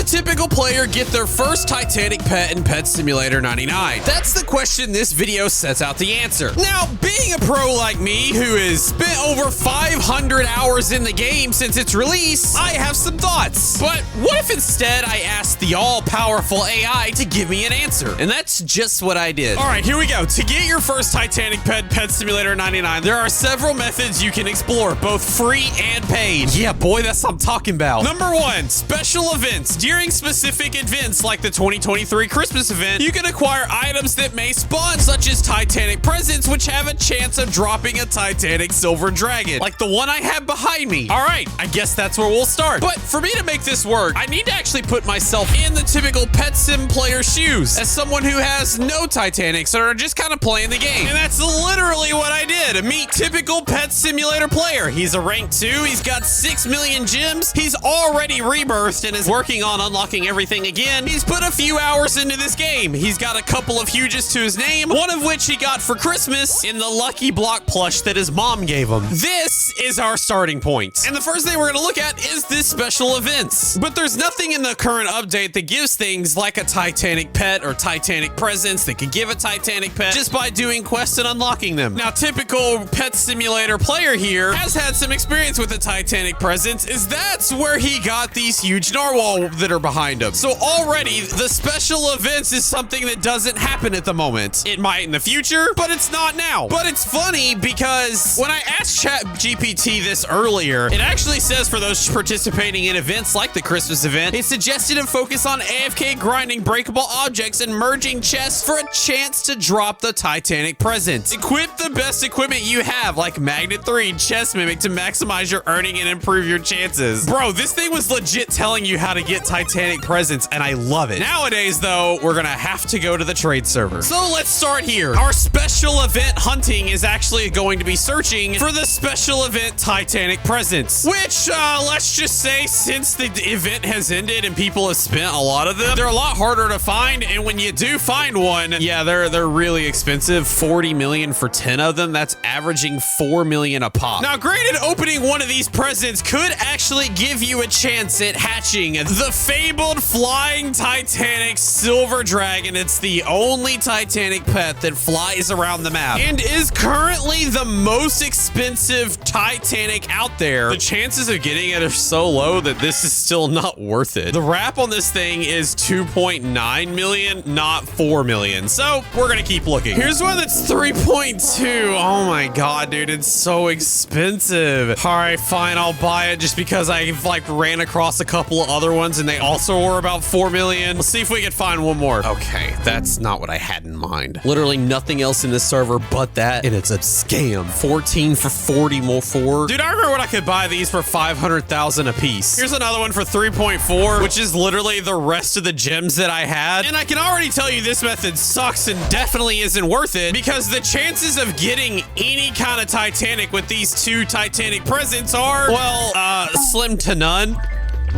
typical player get their first Titanic pet in Pet Simulator 99? That's the question this video sets out the answer. Now, being a pro like me who has spent over 500 hours in the game since its release, I have some thoughts. But what if instead I asked the all-powerful AI to give me an answer? And that's just what I did. All right, here we go. To get your first Titanic pet, Pet Simulator 99, there are several methods you can explore, both free and paid. Yeah, boy, that's what I'm talking about. Number 1, special events. During specific events like the 2023 Christmas event, you can acquire items that may spawn, such as Titanic presents, which have a chance of dropping a Titanic silver dragon, like the one I have behind me. All right, I guess that's where we'll start. But for me to make this work, I need to actually put myself in the typical Pet Sim player's shoes, as someone who has no Titanics and are just kind of playing the game. And that's literally what I did. Meet typical Pet Simulator player. He's a rank 2. He's got 6 million gems. He's already rebirthed and is working on unlocking everything again. He's put a few hours into this game. He's got a couple of huges to his name, one of which he got for Christmas in the Lucky Block plush that his mom gave him. This is our starting point. And the first thing we're going to look at is this special events. But there's nothing in the current update that gives things like a Titanic pet or Titanic presents that could give a Titanic pet just by doing quests and unlocking them. Now, typical Pet Simulator player here has had some experience with the Titanic presents, is that's where he got these huge narwhal that are behind him. So already the special events is something that doesn't happen at the moment. It might in the future, but it's not now. But it's funny because when I asked ChatGPT this earlier, it actually says for those participating in events like the Christmas event, it suggested to focus on AFK grinding breakable objects and merging chests for a chance to drop the Titanic present. Equip the best equipment you have, like Magnet 3 Chest Mimic, to maximize your earning and improve your chances. Bro, this thing was legit telling you how to get Titanic presents, and I love it. Nowadays, though, we're gonna have to go to the trade server. So let's start here. Our special event hunting is actually going to be searching for the special event Titanic presents, which, let's just say, since the event has ended and people have spent a lot of them, they're a lot harder to find, and when you do find one, yeah, they're really expensive. 40 million for 10 of them. That's averaging 4 million a pop. Now, granted, opening one of these presents could actually give you a chance at hatching the fabled flying Titanic silver dragon. It's the only Titanic pet that flies around the map and is currently the most expensive Titanic out there. The chances of getting it are so low that this is still not worth it. The wrap on this thing is 2.9 million, not 4 million. So we're gonna keep looking. Here's one that's 3.2. Oh my god, dude, it's so expensive. All right, fine, I'll buy it just because I've like ran across a couple of other ones and they also were about 4 million. Let's see if we can find one more. Okay, that's not what I had in mind. Literally nothing else in this server but that, and it's a scam. 14 for 40 more 4. Dude, I remember when I could buy these for 500,000 a piece. Here's another one for 3.4, which is literally the rest of the gems that I had. And I can already tell you this method sucks and definitely isn't worth it because the chances of getting any kind of Titanic with these 2 Titanic presents are, well, slim to none.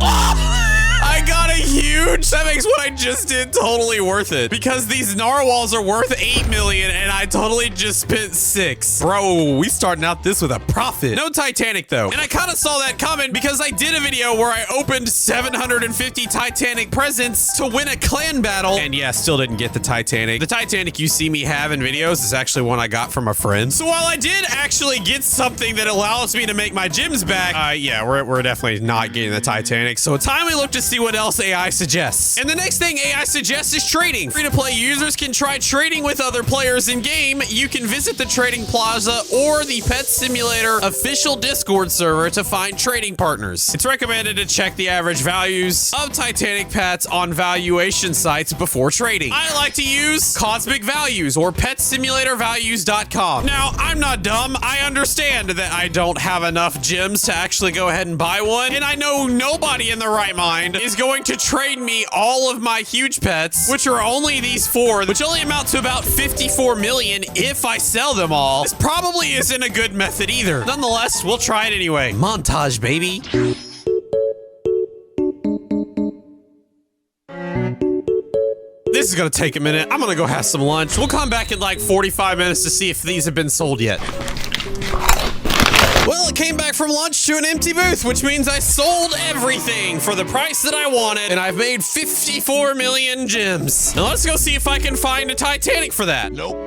I got a huge. That makes what I just did totally worth it because these narwhals are worth 8 million and I totally just spent 6. Bro, we starting out this with a profit. No Titanic though. And I kind of saw that coming because I did a video where I opened 750 Titanic presents to win a clan battle. And yeah, still didn't get the Titanic. The Titanic you see me have in videos is actually one I got from a friend. So while I did actually get something that allows me to make my gems back, yeah, we're definitely not getting the Titanic. So it's time we look to see what else AI suggests. And the next thing AI suggests is trading. Free-to-play users can try trading with other players in-game. You can visit the trading plaza or the Pet Simulator official Discord server to find trading partners. It's recommended to check the average values of Titanic pets on valuation sites before trading. I like to use Cosmic Values or PetSimulatorValues.com. Now, I'm not dumb. I understand that I don't have enough gems to actually go ahead and buy one, and I know nobody in their right mind is going to trade me all of my huge pets, which are only these 4, which only amount to about 54 million if I sell them all. This probably isn't a good method either. Nonetheless, we'll try it anyway. Montage, baby. This is gonna take a minute. I'm gonna go have some lunch. We'll come back in like 45 minutes to see if these have been sold yet. Well, it came back from lunch to an empty booth, which means I sold everything for the price that I wanted, and I've made 54 million gems. Now let's go see if I can find a Titanic for that. Nope.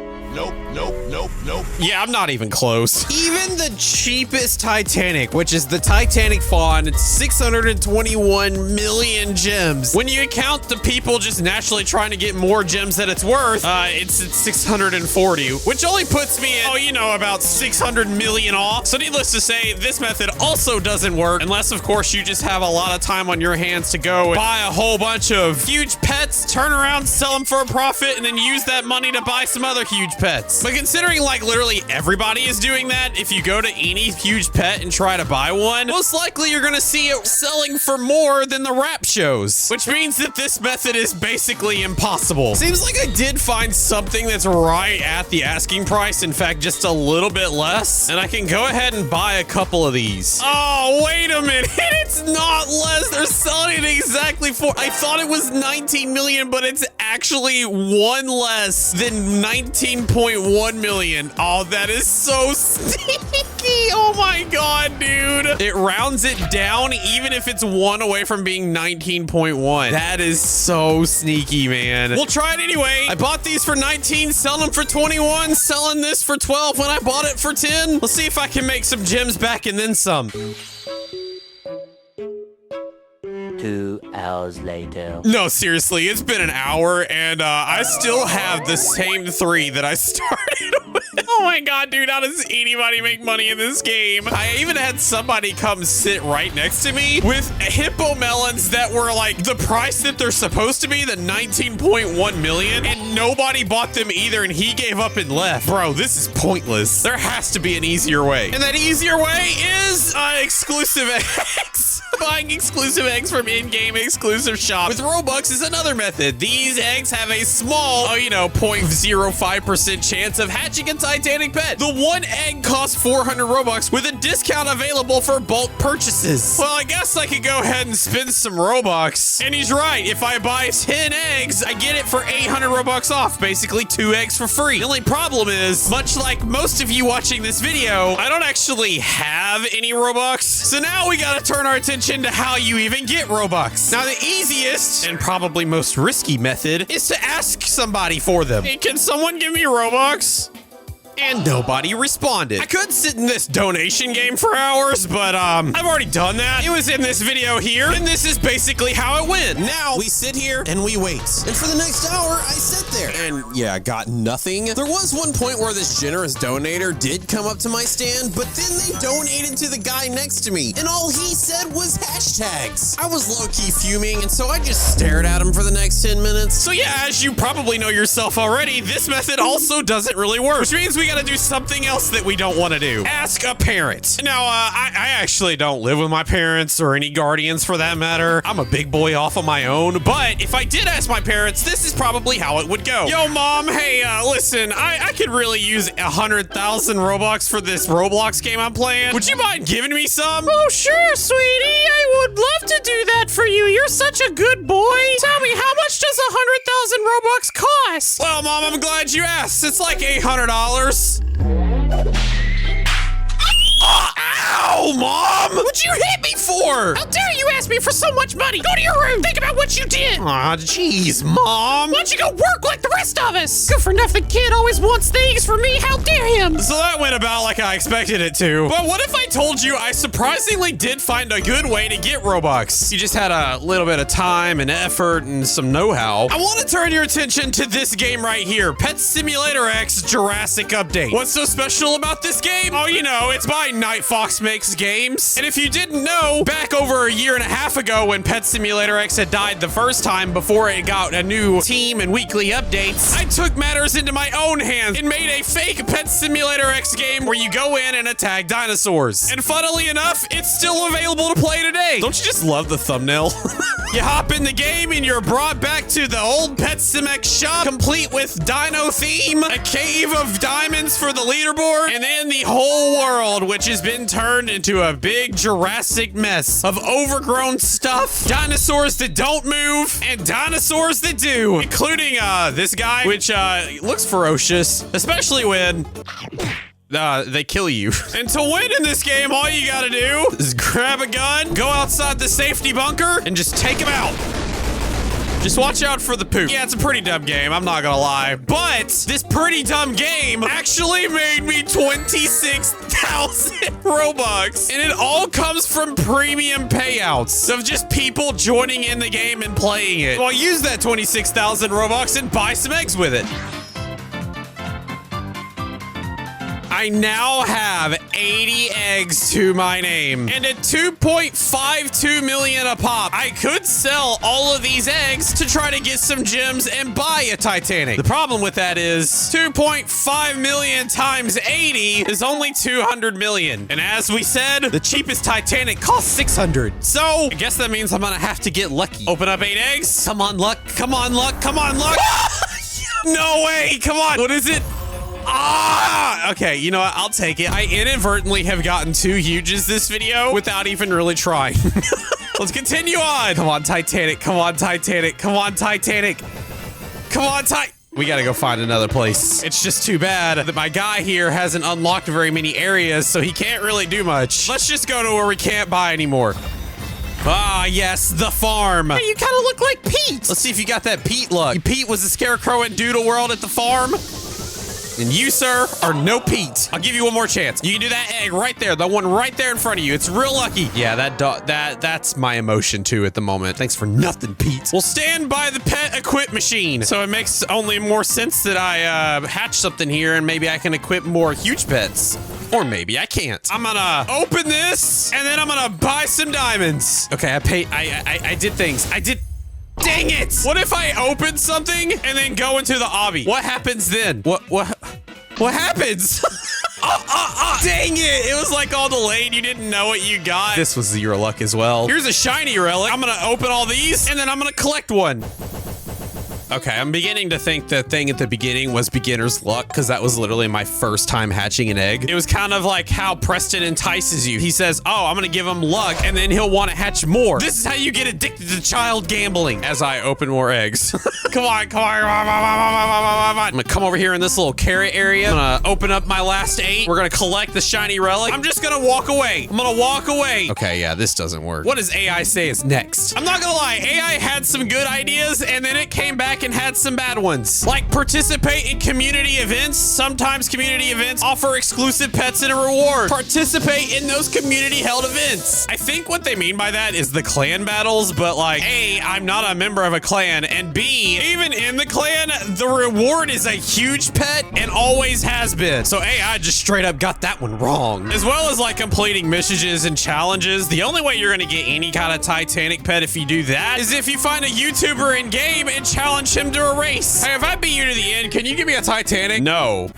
Yeah, I'm not even close. Even the cheapest Titanic, which is the Titanic Fawn, it's 621 million gems. When you account the people just naturally trying to get more gems than it's worth, it's at 640, which only puts me at, about 600 million off. So needless to say, this method also doesn't work unless, of course, you just have a lot of time on your hands to go and buy a whole bunch of huge pets, turn around, sell them for a profit, and then use that money to buy some other huge pets. But considering like literally everybody is doing that, if you go to any huge pet and try to buy one, most likely you're gonna see it selling for more than the rap shows, which means that this method is basically impossible. Seems like I did find something that's right at the asking price, in fact, just a little bit less, and I can go ahead and buy a couple of these. Oh, wait a minute, it's not less. They're selling it exactly for, I thought it was 19 million, but it's actually one less than 19.1 million. Oh, that is so sneaky. Oh my god, dude. It rounds it down even if it's one away from being 19.1. That is so sneaky, man. We'll try it anyway. I bought these for 19, selling them for 21, selling this for 12 when I bought it for 10. Let's see if I can make some gems back and then some. 2 hours later. No, seriously, it's been an hour and I still have the same 3 that I started with. Oh my god, dude, how does anybody make money in this game? I even had somebody come sit right next to me with hippo melons that were like the price that they're supposed to be, the 19.1 million, and nobody bought them either, and he gave up and left. Bro, this is pointless. There has to be an easier way. And that easier way is exclusive eggs. Buying exclusive eggs from in-game exclusive shop with Robux is another method. These eggs have a small, 0.05% chance of hatching a Titanic Pet. The one egg costs 400 Robux with a discount available for bulk purchases. Well, I guess I could go ahead and spend some Robux. And he's right. If I buy 10 eggs, I get it for 800 Robux off. Basically 2 eggs for free. The only problem is, much like most of you watching this video, I don't actually have any Robux. So now we gotta turn our attention to how you even get Robux. Now, the easiest and probably most risky method is to ask somebody for them. Hey, can someone give me Robux? And nobody responded. I could sit in this donation game for hours, but I've already done that. It was in this video here, and this is basically how it went. Now we sit here and we wait. And for the next hour, I sit there and yeah, I got nothing. There was one point where this generous donator did come up to my stand, but then they donated to the guy next to me, and all he said was hashtags. I was low-key fuming, and so I just stared at him for the next 10 minutes. So yeah, as you probably know yourself already, this method also doesn't really work, which means we gotta do something else that we don't want to do. Ask a parent. Now, I actually don't live with my parents or any guardians for that matter. I'm a big boy off on my own, but if I did ask my parents, this is probably how it would go. Yo, mom, hey, listen, I could really use 100,000 Robux for this Roblox game I'm playing. Would you mind giving me some? Oh, sure, sweetie. I would love to do that for you. You're such a good boy. Tell me, how much does 100,000 Robux cost? Well, mom, I'm glad you asked. It's like $800. Ow, Mom! What'd you hit me for? How dare you ask me for so much money? Go to your room. Think about what you did. Aw, jeez, Mom. Why don't you go work like the rest of us? Good for nothing kid always wants things from me. How dare him? So that went about like I expected it to. But what if I told you I surprisingly did find a good way to get Robux? You just had a little bit of time and effort and some know-how. I want to turn your attention to this game right here. Pet Simulator X Jurassic Update. What's so special about this game? Oh, it's by NightFoxx makes games. And if you didn't know, back over a year and a half ago when Pet Simulator X had died the first time before it got a new team and weekly updates, I took matters into my own hands and made a fake Pet Simulator X game where you go in and attack dinosaurs. And funnily enough, it's still available to play today. Don't you just love the thumbnail? You hop in the game and you're brought back to the old Pet Sim X shop, complete with dino theme, a cave of diamonds for the leaderboard, and then the whole world, which has been turned into a big Jurassic mess of overgrown stuff, dinosaurs that don't move, and dinosaurs that do, including this guy, which looks ferocious, especially when they kill you. And to win in this game, all you gotta do is grab a gun, go outside the safety bunker, and just take him out. Just watch out for the poop. Yeah, it's a pretty dumb game, I'm not gonna lie. But this pretty dumb game actually made me 26,000 Robux. And it all comes from premium payouts of just people joining in the game and playing it. So I'll use that 26,000 Robux and buy some eggs with it. I now have 80 eggs to my name, and at 2.52 million a pop, I could sell all of these eggs to try to get some gems and buy a Titanic. The problem with that is 2.5 million times 80 is only 200 million. And as we said, the cheapest Titanic costs 600. So I guess that means I'm gonna have to get lucky. Open up 8 eggs. Come on, luck. Come on, luck. Come on, luck. No way. Come on. What is it? Ah! Okay, you know what? I'll take it. I inadvertently have gotten 2 huges this video without even really trying. Let's continue on. Come on, Titanic. Come on, Titanic. Come on, Titanic. Come on, We gotta go find another place. It's just too bad that my guy here hasn't unlocked very many areas, so he can't really do much. Let's just go to where we can't buy anymore. Ah, yes, the farm. Hey, you kind of look like Pete. Let's see if you got that Pete look. Pete was the scarecrow in Doodle World at the farm. And you, sir, are no Pete. I'll give you one more chance. You can do that egg right there. The one right there in front of you. It's real lucky. Yeah, that's my emotion, too, at the moment. Thanks for nothing, Pete. We'll stand by the pet equip machine. So it makes only more sense that I hatch something here, and maybe I can equip more huge pets. Or maybe I can't. I'm gonna open this, and then I'm gonna buy some diamonds. Okay, I did things. Dang it! What if I open something and then go into the obby? What happens then? What happens? Dang it! It was like all delayed. You didn't know what you got. This was your luck as well. Here's a shiny relic. I'm gonna open all these and then I'm gonna collect one. Okay, I'm beginning to think the thing at the beginning was beginner's luck because that was literally my first time hatching an egg. It was kind of like how Preston entices you. He says, oh, I'm gonna give him luck and then he'll want to hatch more. This is how you get addicted to child gambling. As I open more eggs. Come on. I'm gonna come over here in this little carrot area. I'm gonna open up my last 8. We're gonna collect the shiny relic. I'm just gonna walk away. Okay, yeah, this doesn't work. What does AI say is next? I'm not gonna lie, AI had some good ideas and then it came back and had some bad ones. Like participate in community events. Sometimes community events offer exclusive pets and a reward. Participate in those community held events. I think what they mean by that is the clan battles, but like, A, I'm not a member of a clan, and B, even in the clan, the reward is a huge pet and always has been. So AI just straight up got that one wrong. As well as like completing missions and challenges. The only way you're gonna get any kind of Titanic pet if you do that is if you find a YouTuber in game and challenge him to a race. Hey, if I beat you to the end, can you give me a Titanic? No.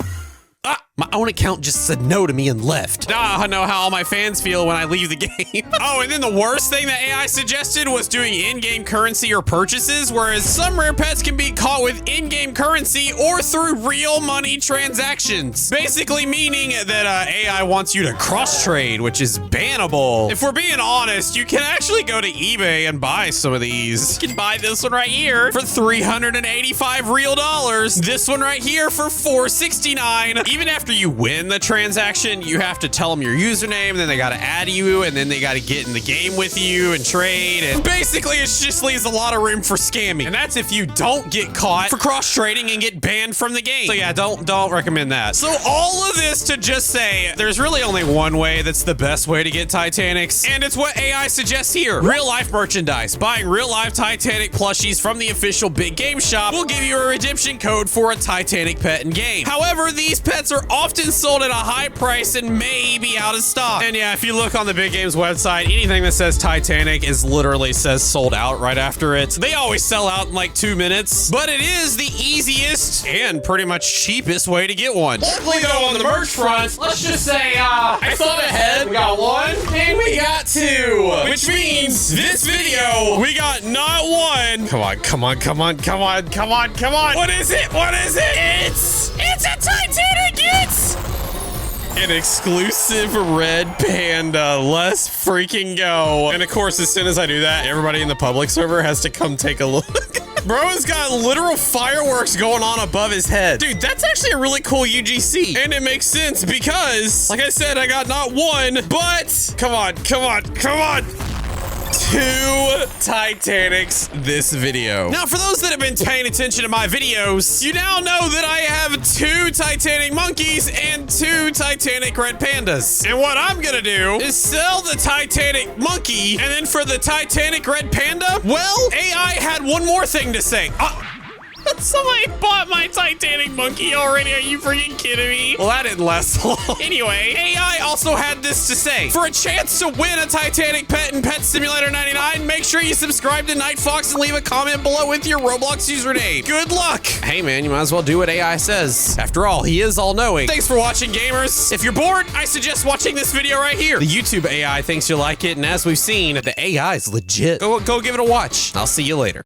My own account just said no to me and left. I know how all my fans feel when I leave the game. Oh, and then the worst thing that AI suggested was doing in-game currency or purchases, whereas some rare pets can be caught with in-game currency or through real money transactions. Basically meaning that AI wants you to cross-trade, which is bannable. If we're being honest, you can actually go to eBay and buy some of these. You can buy this one right here for $385 real dollars. This one right here for $469. Even after you win the transaction, you have to tell them your username, then they got to add you, and then they got to get in the game with you and trade. And basically, it just leaves a lot of room for scamming. And that's if you don't get caught for cross-trading and get banned from the game. So yeah, don't recommend that. So all of this to just say, there's really only one way that's the best way to get Titanics, and it's what AI suggests here. Real-life merchandise. Buying real-life Titanic plushies from the official big game shop will give you a redemption code for a Titanic pet in game. However, these pets are often sold at a high price and may be out of stock. And yeah, if you look on the big games website, anything that says Titanic is literally says sold out right after it. They always sell out in like 2 minutes, but it is the easiest and pretty much cheapest way to get one. Hopefully though, on the merch front, let's just say, I thought ahead. We got 1 and we got 2, which means this video, we got not 1. Come on. What is it? It's a Titanic. It's an exclusive red panda. Let's freaking go. And of course, as soon as I do that, everybody in the public server has to come take a look. Bro has got literal fireworks going on above his head. Dude, that's actually a really cool UGC. And it makes sense because, like I said, I got not one, but come on. 2 Titanics this video. Now, for those that have been paying attention to my videos, you now know that I have 2 Titanic monkeys and 2 Titanic red pandas. And what I'm gonna do is sell the Titanic monkey, and then for the Titanic red panda, well, AI had one more thing to say. Somebody bought my Titanic monkey already. Are you freaking kidding me? Well, that didn't last long. Anyway, AI also had this to say. For a chance to win a Titanic Pet in Pet Simulator 99, make sure you subscribe to NightFoxx and leave a comment below with your Roblox username. Good luck. Hey, man, you might as well do what AI says. After all, he is all-knowing. Thanks for watching, gamers. If you're bored, I suggest watching this video right here. The YouTube AI thinks you'll like it, and as we've seen, the AI is legit. Go give it a watch. I'll see you later.